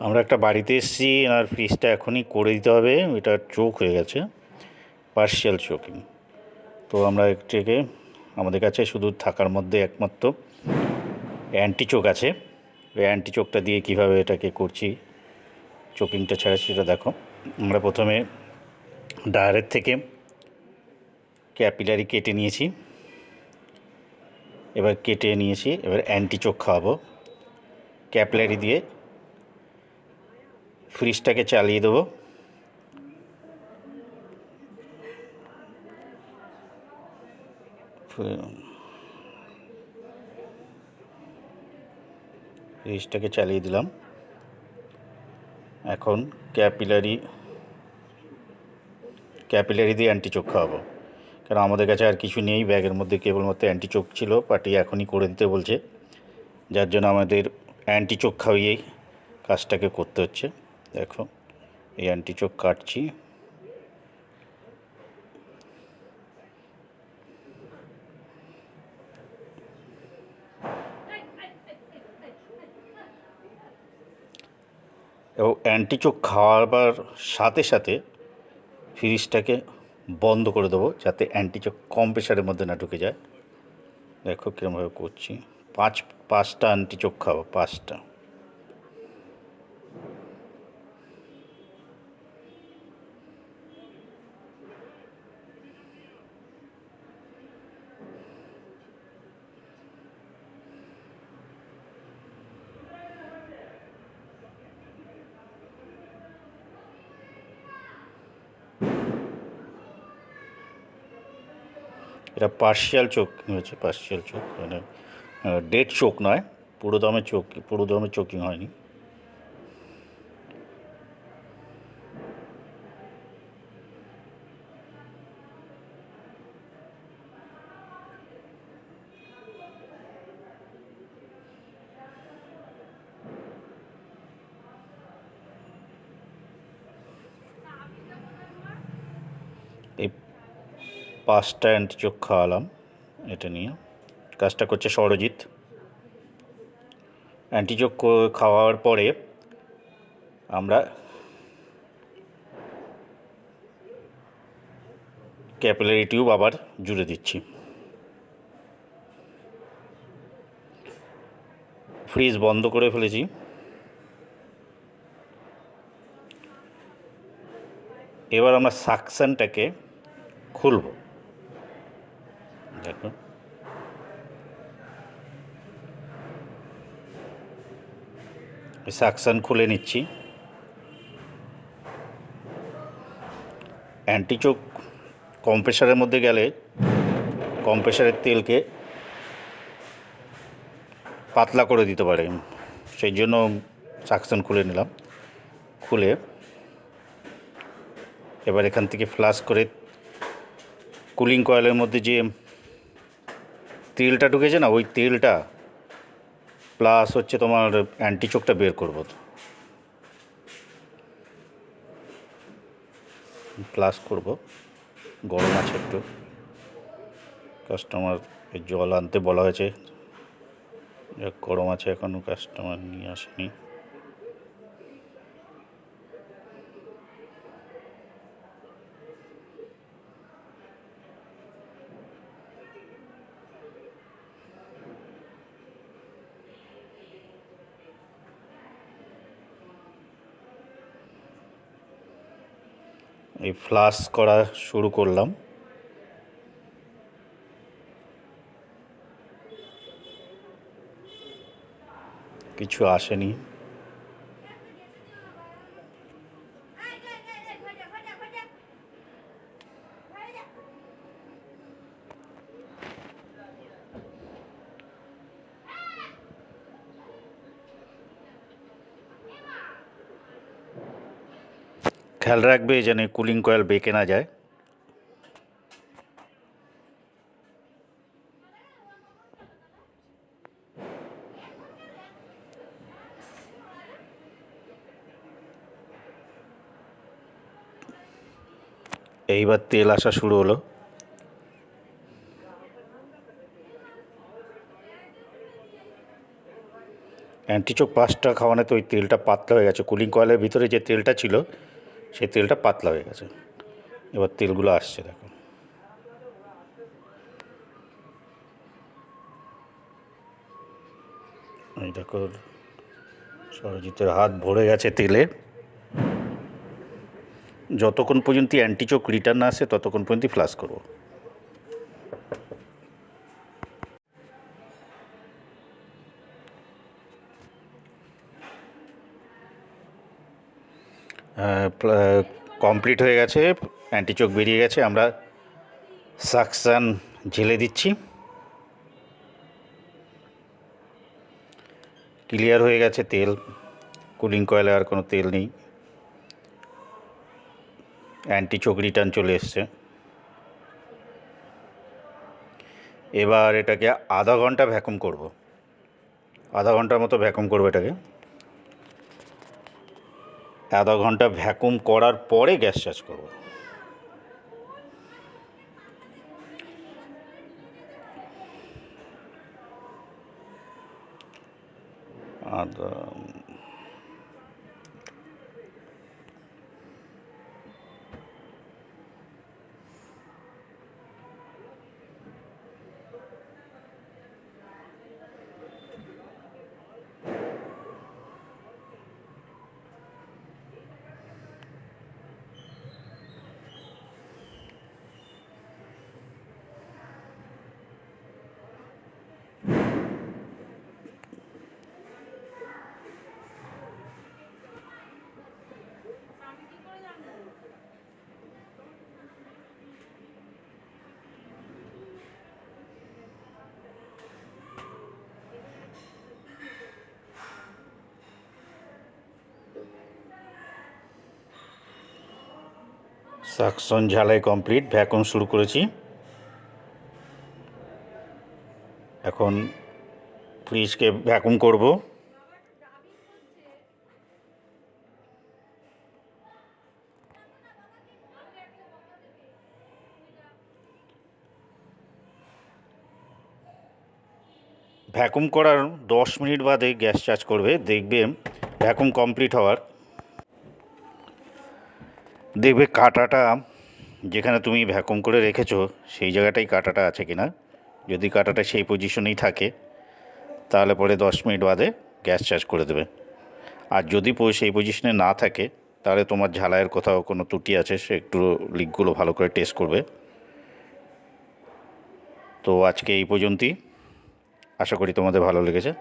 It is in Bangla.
আমরা একটা বাড়িতে এসেছি, আর ফ্রিজটা এখনই করে দিতে হবে। এটা চোক হয়ে গেছে, পার্শিয়াল চোকিং। তো আমরা এটাকে, আমাদের কাছে শুধু থাকার মধ্যে একমাত্র অ্যান্টি চোক আছে। ওই অ্যান্টি চোকটা দিয়ে কীভাবে এটাকে করছি, চোকিংটা ছাড়া, সেটা দেখো। আমরা প্রথমে ডায়ারের থেকে ক্যাপিলারি কেটে নিয়েছি, এবার অ্যান্টি চোক খাওয়াবো। ক্যাপিলারি দিয়ে ফ্রিজটাকে চালিয়ে দেবো। ফ্রিজটাকে চালিয়ে দিলাম। এখন ক্যাপিলারি দিয়ে অ্যান্টিচোক খাওয়াবো, কারণ আমাদের কাছে আর কিছু নেই। ব্যাগের মধ্যে কেবলমাত্র অ্যান্টিচোক ছিল, পার্টি এখনই করে দিতে বলছে, যার জন্য আমাদের অ্যান্টিচোক খাওয়িয়েই কাজটাকে করতে হচ্ছে। দেখো, এই অ্যান্টিচোক কাটছি। এবং অ্যান্টিচোক খাওয়াবার সাথে সাথে ফ্রিজটাকে বন্ধ করে দেবো, যাতে অ্যান্টিচোক কম প্রেশারের মধ্যে না ঢুকে যায়। দেখো কীরকমভাবে করছি। পাঁচটা অ্যান্টিচোক খাবো, 5টা। এটা পার্শিয়াল চোক হয়েছে, পার্শিয়াল চোক, মানে ডেড চোক নয়, পুরো দমে চোকিং হয়নি। এই 5টা অ্যান্টিচোক খাওয়ালাম। এটা নিয়ে কাজটা করছে সরজিৎ। অ্যান্টিচোক খাওয়ার পরে আমরা ক্যাপিলারি টিউব আবার জুড়ে দিচ্ছি। ফ্রিজ বন্ধ করে ফেলেছি। এবার আমরা সাকশনটাকে খুলব। দেখো, সাকশন খুলে নিচ্ছি। অ্যান্টিচোক কম্প্রেসারের মধ্যে গেলে কম্প্রেসারের তেলকে পাতলা করে দিতে পারে, সেই জন্য সাকশন খুলে নিলাম। খুলে এবার এখান থেকে ফ্লাশ করে কুলিং কয়েলের মধ্যে যে তেলটা ঢুকেছে না, ওই তেলটা প্লাস হচ্ছে তোমার অ্যান্টিচোকটা বের করবো। প্লাস করব, গরম আছে একটু। কাস্টমার জল আনতে বলা হয়েছে, গরম আছে, এখনও কাস্টমার নিয়ে আসেনি। এই ফ্লাশ করা শুরু করলাম। কিছু আসেনি। খেয়াল রাখবে যেন কুলিং কয়েল বেঁকে না যায়। এইবার তেল আসা শুরু হলো। অ্যান্টিচোক 5টা খাওয়ানোতে ওই তেলটা পাতলা হয়ে গেছে, কুলিং কয়েলের ভিতরে যে তেলটা ছিল সেই তেলটা পাতলা হয়ে গেছে। এবার তেলগুলো আসছে দেখো। এই দেখো সরজিতের হাত ভরে গেছে তেলে। যতক্ষণ পর্যন্ত অ্যান্টিচোক রিটার্ন না আসে ততক্ষণ পর্যন্ত ফ্লাশ করবো। কমপ্লিট হয়ে গেছে, অ্যান্টিচোক বেরিয়ে গেছে। আমরা সাকশান ঝেলে দিচ্ছি। ক্লিয়ার হয়ে গেছে তেল, কুলিং কয়েলে আর কোনো তেল নেই, অ্যান্টিচোক রিটার্ন চলে এসছে। এবার এটাকে আধা ঘন্টা ভ্যাকুম করব, আধা ঘন্টার মতো ভ্যাকুম করবো এটাকে। আধা ঘন্টা ভ্যাকুম করার পরে গ্যাস চার্জ করব। আধা সাকশন ঝালাই কমপ্লিট, ভ্যাকুম শুরু করেছি। এখন ফ্রিজকে ভ্যাকুম করব। ভ্যাকুম করার 10 মিনিট বাদে গ্যাস চার্জ করবে, দেখবে ভ্যাকুম কমপ্লিট হওয়ার। দেখবে কাঁটাটা যেখানে তুমি ভ্যাকুম করে রেখেছো সেই জায়গাটাই কাঁটাটা আছে কি না। যদি কাঁটাটা সেই পজিশনেই থাকে তাহলে পরে 10 মিনিট বাদে গ্যাস চার্জ করে দেবে। আর যদি সেই পজিশনে না থাকে তাহলে তোমার ঝালাইয়ের কোথাও কোনো ত্রুটি আছে, সে একটু লিকগুলো ভালো করে টেস্ট করবে। তো আজকে এই পর্যন্তই, আশা করি তোমাদের ভালো লেগেছে।